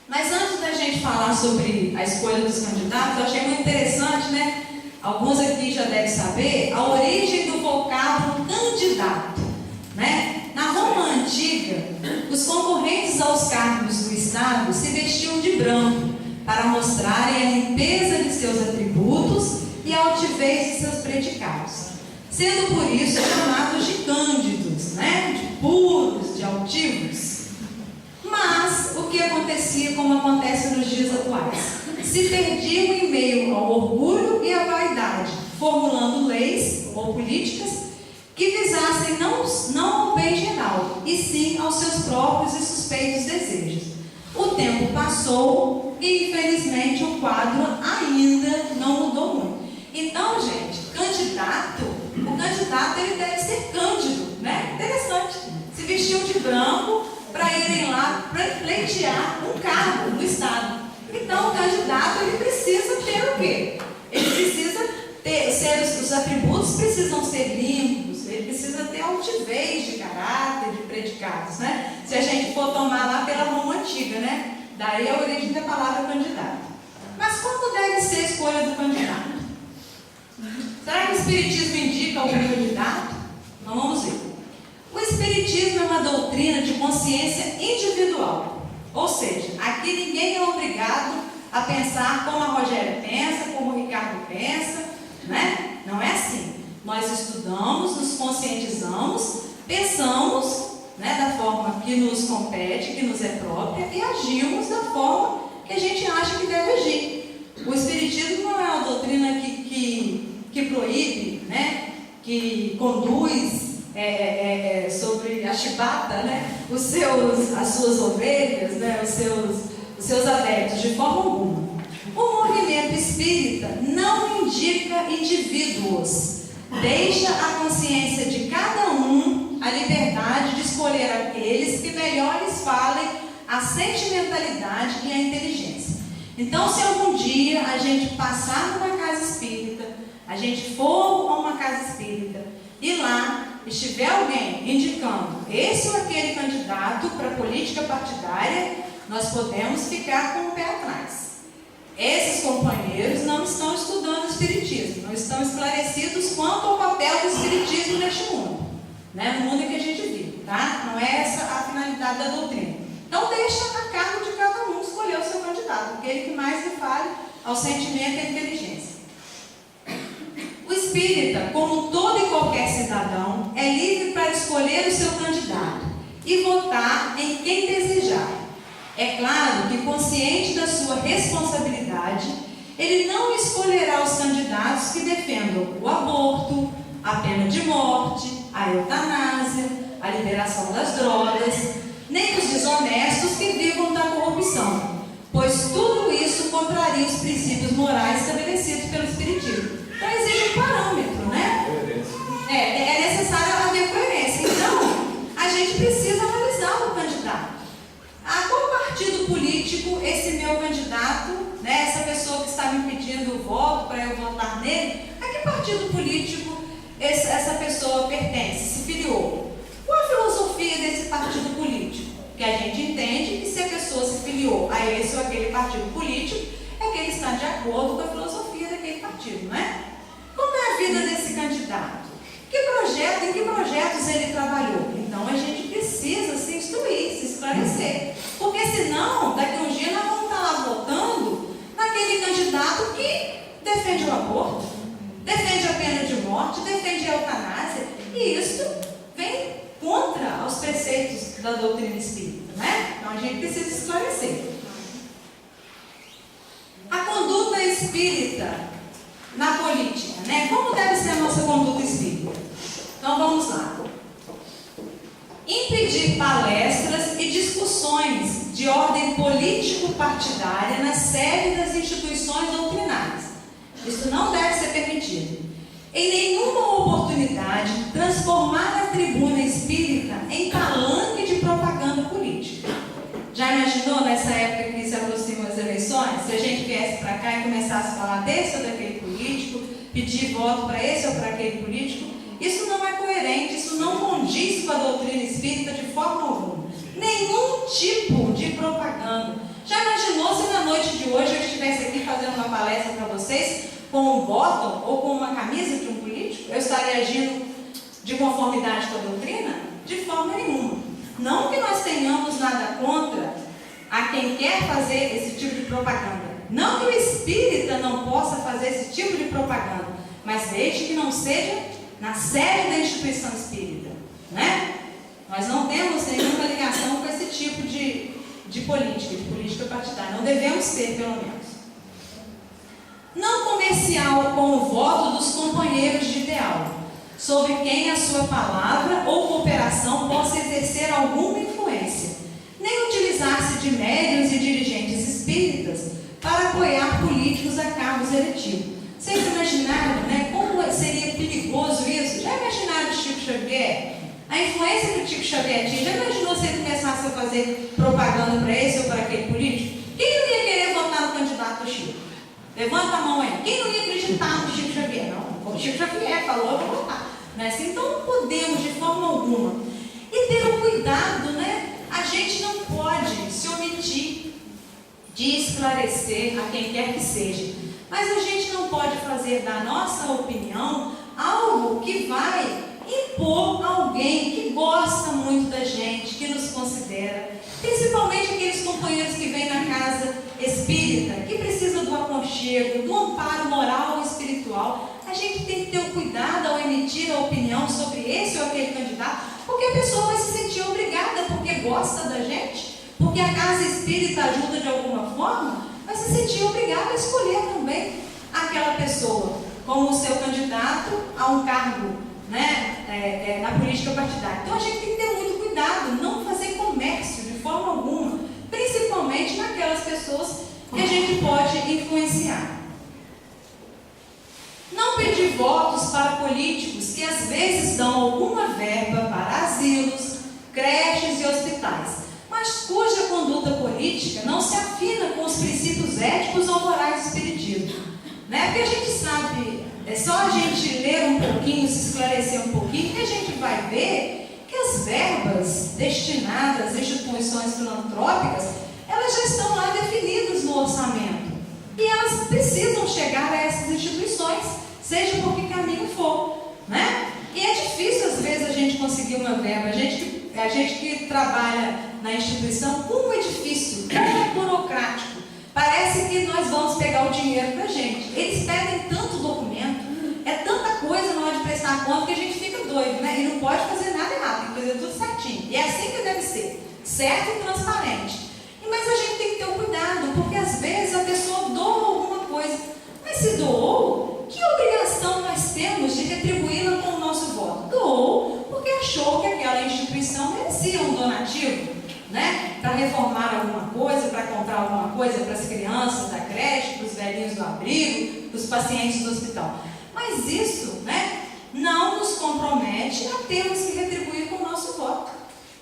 Mas antes da gente falar sobre a escolha dos candidatos, eu achei muito interessante, né? Alguns aqui já devem saber a origem do vocábulo candidato, né? Na Roma antiga, os concorrentes aos cargos do Estado se vestiam de branco para mostrarem a limpeza de seus atributos e a altivez de seus predicados, sendo por isso chamados de cândidos, né? De puros, de altivos. Mas o que acontecia, como acontece nos dias atuais? Se perdiam em meio ao orgulho e à vaidade, formulando leis ou políticas que visassem não ao bem geral, e sim aos seus próprios e suspeitos desejos. O tempo passou e, infelizmente, o quadro ainda não mudou muito. Então, gente, o candidato ele deve ser cândido, né? Interessante. Se vestiam de branco para irem lá pleitear um cargo no Estado. Então, o candidato ele precisa ter o quê? Ele precisa ter, os atributos precisam ser limpos, ele precisa ter altivez de caráter, de predicados, né? Se a gente for tomar lá pela Roma antiga, né? Daí a origem da palavra candidato. Mas como deve ser a escolha do candidato? Será que o Espiritismo indica algum candidato? Então vamos ver. O Espiritismo Espiritismo é uma doutrina de consciência individual. Ou seja, aqui ninguém é obrigado a pensar como a Rogéria pensa, como o Ricardo pensa, né? Não é assim. Nós estudamos, nos conscientizamos, pensamos, né, da forma que nos compete, que nos é própria, e agimos da forma que a gente acha que deve agir. O Espiritismo não é uma doutrina que proíbe, né, que conduz sobre a chibata, né, as suas ovelhas, né, os seus adeptos, de forma alguma. O movimento espírita não indica indivíduos, deixa a consciência de cada um a liberdade de escolher aqueles que melhores falem a sentimentalidade e a inteligência. Então, se algum dia a gente passar numa casa espírita, a gente for a uma casa espírita e lá estiver alguém indicando esse ou aquele candidato para a política partidária, nós podemos ficar com o pé atrás. Esses companheiros não estão estudando o Espiritismo, não estão esclarecidos quanto ao papel do Espiritismo neste mundo, né? No mundo em que a gente vive, tá? Não é essa a finalidade da doutrina. Então deixa a cargo de cada um escolher o seu candidato, aquele que mais lhe fale ao sentimento e à inteligência. O espírita, como todo e qualquer cidadão, é livre para escolher o seu candidato e votar em quem desejar. É claro que, consciente da sua responsabilidade, ele não escolherá os candidatos que defendam o aborto, a pena de morte, a eutanásia, a liberação das drogas, nem os desonestos que vivam da corrupção, pois tudo isso contraria os princípios morais estabelecidos pelo Espiritismo. Então existe um parâmetro, né? É necessário haver coerência. Então, a gente precisa analisar o candidato. A qual partido político esse meu candidato, né, essa pessoa que está me pedindo o voto para eu votar nele, a que partido político essa pessoa pertence, se filiou? Qual a filosofia desse partido político? Que a gente entende que se a pessoa se filiou a esse ou aquele partido político, é que ele está de acordo com a filosofia daquele partido, não é? Como é a vida desse candidato? Em que projetos ele trabalhou? Então a gente precisa se instruir, se esclarecer. Porque senão, daqui a um dia nós vamos estar lá votando naquele candidato que defende o aborto, defende a pena de morte, defende a eutanásia, e isso vem contra os preceitos da doutrina espírita, né? Então a gente precisa esclarecer. A conduta espírita na política, né? Como deve ser a nossa conduta espírita? Então vamos lá. Impedir palestras e discussões de ordem político-partidária na sede das instituições doutrinárias. Isso não deve ser permitido. Em nenhuma oportunidade, transformar a tribuna espírita em palanque de propaganda política. Já imaginou nessa época que se aproximam as eleições, se a gente viesse para cá e começasse a falar desse ou daquele político, pedir voto para esse ou para aquele político? Isso não é coerente, isso não condiz com a doutrina espírita de forma alguma. Nenhum tipo de propaganda. Já imaginou se na noite de hoje eu estivesse aqui fazendo uma palestra para vocês com um bottom ou com uma camisa de um político? Eu estaria agindo de conformidade com a doutrina? De forma nenhuma. Não que nós tenhamos nada contra a quem quer fazer esse tipo de propaganda. Não que o espírita não possa fazer esse tipo de propaganda, mas desde que não seja na sede da instituição espírita, né? Nós não temos nenhuma ligação com esse tipo de política partidária. Não devemos ter, pelo menos. Não comercial com o voto dos companheiros de ideal, sobre quem a sua palavra ou cooperação possa exercer alguma influência, nem utilizar-se de médiuns e dirigentes espíritas para apoiar políticos a cargos eletivos. Vocês imaginaram, né, como seria perigoso isso? Já imaginaram o Chico Xavier? A influência que o Chico Xavier tinha? Já imaginou se ele começasse a fazer propaganda para esse ou para aquele político? Quem não ia querer votar no candidato do Chico? Levanta a mão aí. Quem não ia acreditar no Chico Xavier? Não, como o Chico Xavier falou, eu vou votar. Né? Assim, então não podemos de forma alguma. E ter um cuidado, né? A gente não pode se omitir de esclarecer a quem quer que seja. Mas a gente não pode fazer da nossa opinião algo que vai impor a alguém que gosta muito da gente, que nos considera, principalmente aqueles companheiros que vêm na casa espírita, que precisam do aconchego, do amparo moral ou espiritual. A gente tem que ter o cuidado ao emitir a opinião sobre esse ou aquele candidato, porque a pessoa vai se sentir obrigada, porque gosta da gente, porque a casa espírita ajuda de alguma forma, vai se sentir obrigada a escolher também aquela pessoa como o seu candidato a um cargo, né, na política partidária. Então a gente tem que ter muito cuidado, não fazer comércio de forma alguma, principalmente naquelas pessoas que a gente pode influenciar. Não pedir votos para políticos que às vezes dão alguma verba para asilos, creches e hospitais, mas cuja conduta política não se afina com os princípios éticos ou morais do espiritismo. Né? Porque a gente sabe, é só a gente ler um pouquinho, se esclarecer um pouquinho, que a gente vai ver que as verbas destinadas a instituições filantrópicas, elas já estão lá definidas no orçamento. E elas precisam chegar a essas instituições, seja por que caminho for. Né? E é difícil, às vezes, a gente conseguir uma verba. A gente que trabalha na instituição, como é difícil, como é burocrático. Parece que nós vamos pegar o dinheiro para a gente. Eles pedem tanto documento, é tanta coisa na hora de prestar conta que a gente fica doido, né? E não pode fazer nada errado, tem que fazer tudo certinho. E é assim que deve ser, certo e transparente. Mas a gente tem que ter um cuidado, porque às vezes a pessoa doa alguma coisa. Mas se doou, que obrigação nós temos de retribuí-la com o nosso voto? Doou porque achou que aquela instituição merecia um donativo, né? Para reformar alguma coisa, para comprar alguma coisa para as crianças da creche, para os velhinhos do abrigo, para os pacientes do hospital. Mas isso, né, não nos compromete a termos que retribuir com o nosso voto,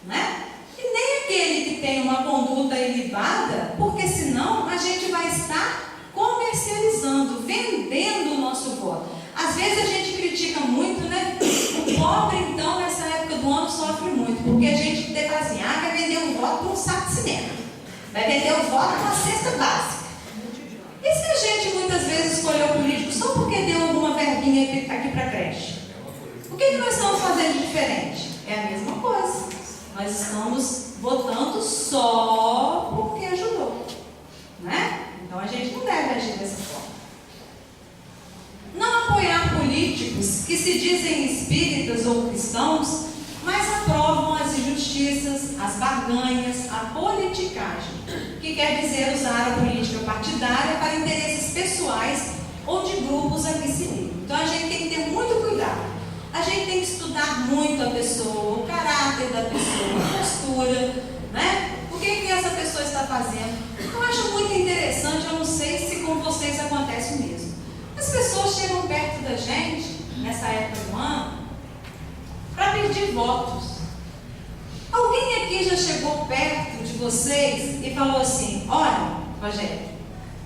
né? E nem aquele que tem uma conduta ilibada, porque senão a gente vai estar comercializando, vendendo o nosso voto. Às vezes a gente critica muito, né? O pobre, então, nessa época do ano sofre muito, porque a gente fala assim, vai vender um voto por um saco de cimento, vai vender um voto por uma cesta básica. E se a gente muitas vezes escolheu o político só porque deu alguma verbinha aqui para a creche? O que nós estamos fazendo de diferente? É a mesma coisa. Nós estamos votando só porque ajudou, né? Então a gente não deve agir dessa forma. Não apoiar políticos que se dizem espíritas ou cristãos, mas aprovam as injustiças, as barganhas, a politicagem, que quer dizer usar a política partidária para interesses pessoais ou de grupos a que se ligam. Então a gente tem que ter muito cuidado. A gente tem que estudar muito a pessoa, o caráter da pessoa, a postura, né? O que essa pessoa está fazendo. Eu acho muito interessante, eu não sei se com vocês acontece o mesmo. As pessoas chegam perto da gente, nessa época do ano, para pedir votos. Alguém aqui já chegou perto de vocês e falou assim, olha, Rogério,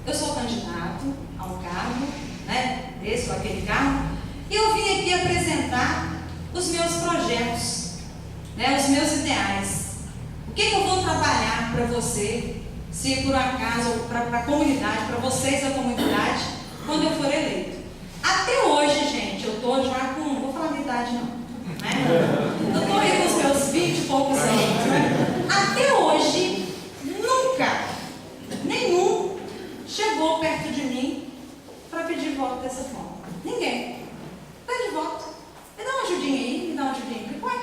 eu sou candidato a um cargo, né, desse ou aquele cargo, e eu vim aqui apresentar os meus projetos, né, os meus ideais. O que eu vou trabalhar para você, se por acaso, para a comunidade, para vocês da comunidade, quando eu for eleito. Até hoje, gente, eu estou já com, não vou falar a idade não, né? Eu estou aí com os meus 20 e poucos anos, né? Até hoje, nunca, nenhum chegou perto de mim para pedir voto dessa forma. Ninguém. Pede voto. Me dá uma ajudinha aí, me dá uma ajudinha aí. Ué,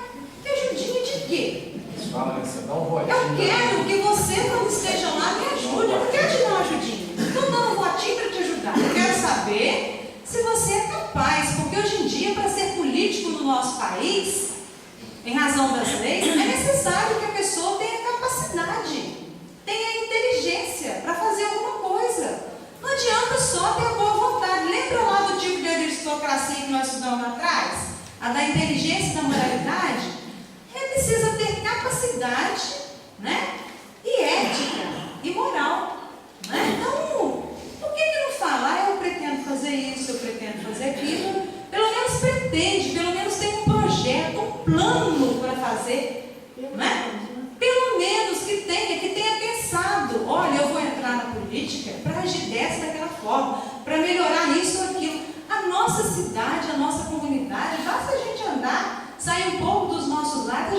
que ajudinha de quê? Eu quero que você, quando esteja lá, me ajude. Eu não quero te dar uma ajudinha. Estou dando um votinho para te ajudar. Eu quero saber se você é capaz, porque hoje em dia, para ser político no nosso país, em razão das leis, é necessário que a pessoa tenha capacidade, tenha inteligência para fazer alguma coisa. Não adianta só ter a boa vontade. Lembra lá do tipo de aristocracia que nós estudamos atrás? A da inteligência e da moralidade? Precisa ter capacidade, né? E ética e moral, né? Então, por que não falar, eu pretendo fazer isso, eu pretendo fazer aquilo? Pelo menos pretende, pelo menos tem um projeto, um plano para fazer, né? Pelo menos que tenha pensado, olha, eu vou entrar na política para agir dessa, daquela forma, para melhorar isso ou aquilo. A nossa cidade, a nossa comunidade, basta a gente andar, sair um pouco dos nossos lares, a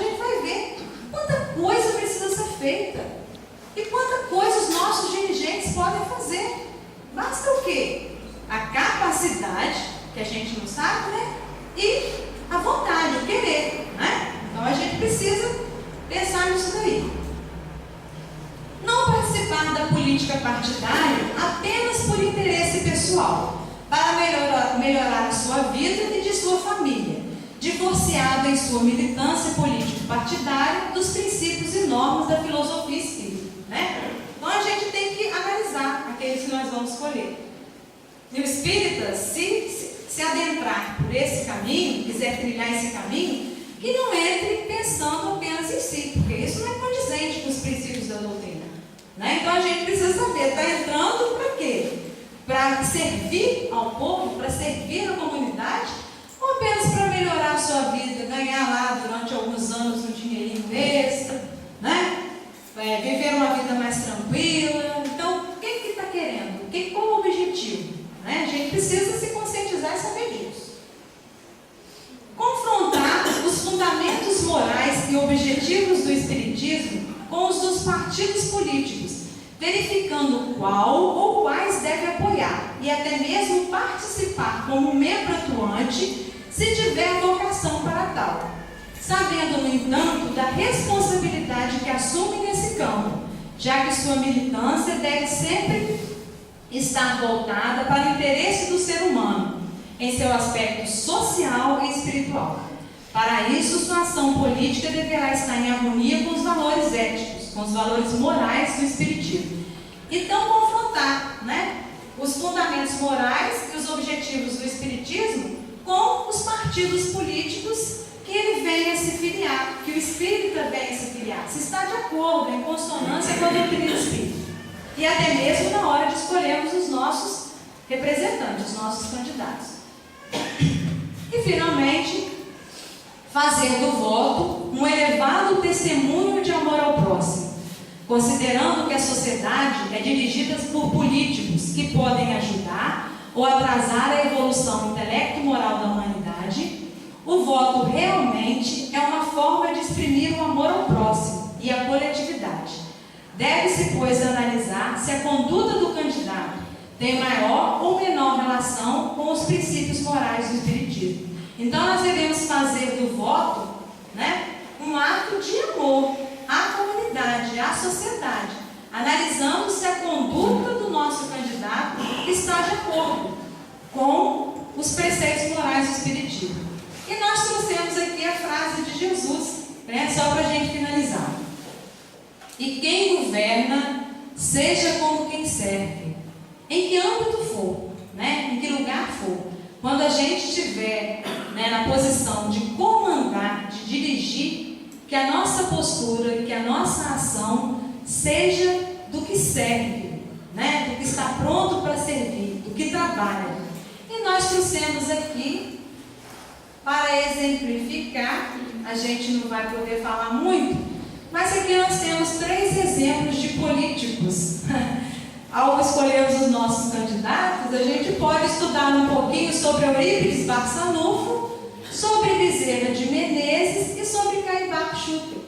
pensar nisso daí. Não participar da política partidária apenas por interesse pessoal, para melhorar a sua vida e de sua família, divorciado em sua militância político-partidária dos princípios e normas da filosofia espírita, né? Então a gente tem que analisar aqueles que nós vamos escolher. E o espírita, se adentrar por esse caminho, quiser trilhar esse caminho, que não entre pensando apenas em si, porque isso não é condizente com os princípios da doutrina, né? Então a gente precisa saber, está entrando para quê? Para servir ao povo, para servir a comunidade, ou apenas para melhorar a sua vida, ganhar lá durante alguns anos um dinheirinho extra, né? Viver uma vida mais tranquila. Então, o que está querendo? Qual é o objetivo? Né? A gente precisa se conscientizar e saber disso. Confrontar os fundamentos morais e objetivos do Espiritismo com os dos partidos políticos, verificando qual ou quais deve apoiar e até mesmo participar como membro atuante, se tiver vocação para tal, sabendo, no entanto, da responsabilidade que assume nesse campo, já que sua militância deve sempre estar voltada para o interesse do ser humano, em seu aspecto social e espiritual. Para isso, sua ação política deverá estar em harmonia com os valores éticos, com os valores morais do Espiritismo. Então, confrontar, né, os fundamentos morais e os objetivos do Espiritismo com os partidos políticos que ele venha se filiar, que o espírita venha se filiar, se está de acordo, em consonância com a doutrina espírita. E até mesmo na hora de escolhermos os nossos representantes, os nossos candidatos. E, finalmente, fazer do voto um elevado testemunho de amor ao próximo, considerando que a sociedade é dirigida por políticos que podem ajudar ou atrasar a evolução intelecto-moral da humanidade, o voto realmente é uma forma de exprimir o amor ao próximo e a coletividade. Deve-se, pois, analisar se a conduta do candidato tem maior ou menor relação com os princípios morais do Espiritismo. Então, nós devemos fazer do voto, né, um ato de amor à comunidade, à sociedade, analisando se a conduta do nosso candidato está de acordo com os preceitos morais do Espiritismo. E nós trouxemos aqui a frase de Jesus, né, só para a gente finalizar. E quem governa, seja como quem serve, em que âmbito for, né, em que lugar for. Quando a gente estiver, né, na posição de comandar, de dirigir, que a nossa postura, que a nossa ação seja do que serve, né, do que está pronto para servir, do que trabalha. E nós trouxemos aqui, para exemplificar, a gente não vai poder falar muito, mas aqui nós temos 3 exemplos de políticos. Ao escolhermos os nossos candidatos, a gente pode estudar um pouquinho sobre Eurípides Barçanufo, sobre Bezerra de Menezes e sobre Caibá Schutter,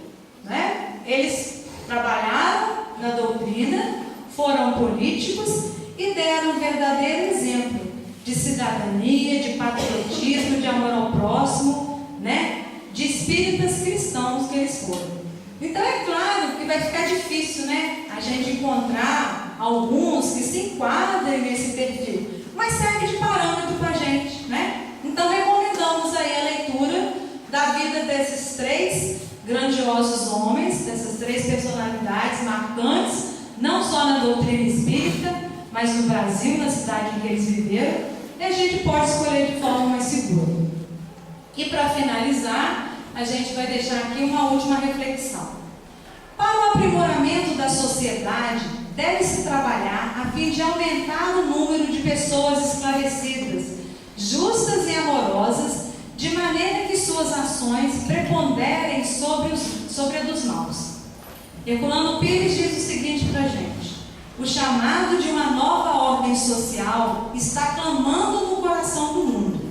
né? Eles trabalharam na doutrina, foram políticos e deram um verdadeiro exemplo de cidadania, de patriotismo, de amor ao próximo, né? De espíritas cristãos que eles foram. Então é claro que vai ficar difícil, né, a gente encontrar alguns que se enquadrem nesse perfil, mas serve de parâmetro para a gente, né? Então recomendamos aí a leitura da vida desses 3 grandiosos homens, dessas 3 personalidades marcantes, não só na doutrina espírita, mas no Brasil, na cidade em que eles viveram, e a gente pode escolher de forma mais segura. E para finalizar, a gente vai deixar aqui uma última reflexão. Para o aprimoramento da sociedade, deve-se trabalhar a fim de aumentar o número de pessoas esclarecidas, justas e amorosas, de maneira que suas ações preponderem sobre a dos maus. Herculano Pires diz o seguinte para a gente: o chamado de uma nova ordem social está clamando no coração do mundo.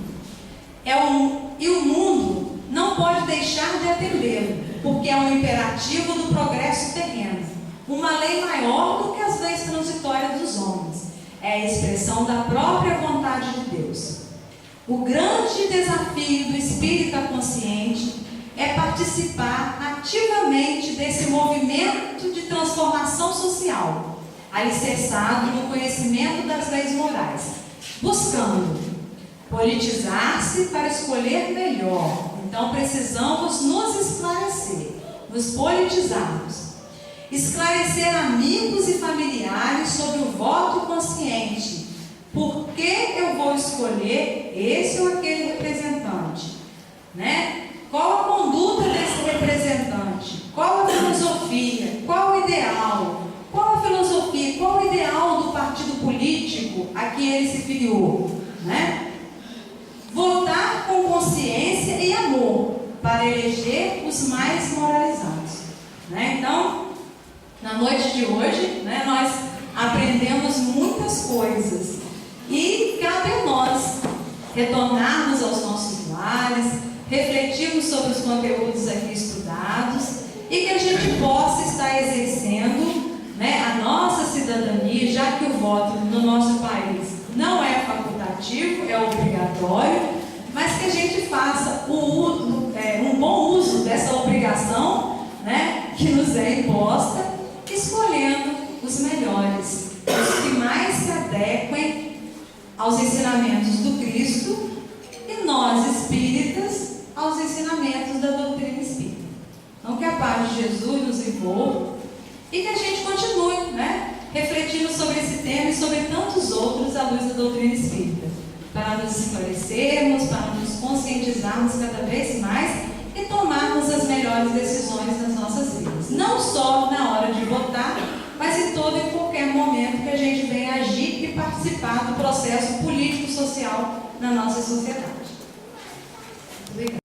E o mundo não pode deixar de atendê-lo, porque é um imperativo do progresso terreno, uma lei maior do que as leis transitórias dos homens, é a expressão da própria vontade de Deus. O grande desafio do espírita consciente é participar ativamente desse movimento de transformação social, alicerçado no conhecimento das leis morais, buscando politizar-se para escolher melhor. Então precisamos nos esclarecer, nos politizarmos, esclarecer amigos e familiares sobre o voto consciente. Por que eu vou escolher esse ou aquele representante? Né? Qual a conduta desse representante? Qual a filosofia? Qual o ideal? Qual a filosofia? Qual o ideal do partido político a que ele se filiou? Né? Votar com consciência e amor para eleger os mais moralizados. Né? Então, na noite de hoje, né, nós aprendemos muitas coisas e cabe a nós retornarmos aos nossos lares, refletirmos sobre os conteúdos aqui estudados e que a gente possa estar exercendo, né, a nossa cidadania, já que o voto no nosso país não é facultativo, é obrigatório, mas que a gente faça um bom uso dessa obrigação, né, que nos é imposta, escolhendo os melhores, os que mais se adequem aos ensinamentos do Cristo e nós, espíritas, aos ensinamentos da doutrina espírita. Então, que a paz de Jesus nos envolva e que a gente continue, né, refletindo sobre esse tema e sobre tantos outros à luz da doutrina espírita, para nos esclarecermos, para nos conscientizarmos cada vez mais e tomarmos as melhores decisões nas nossas vidas. Não só na hora de votar, mas em todo e qualquer momento que a gente venha agir e participar do processo político-social na nossa sociedade. Obrigada.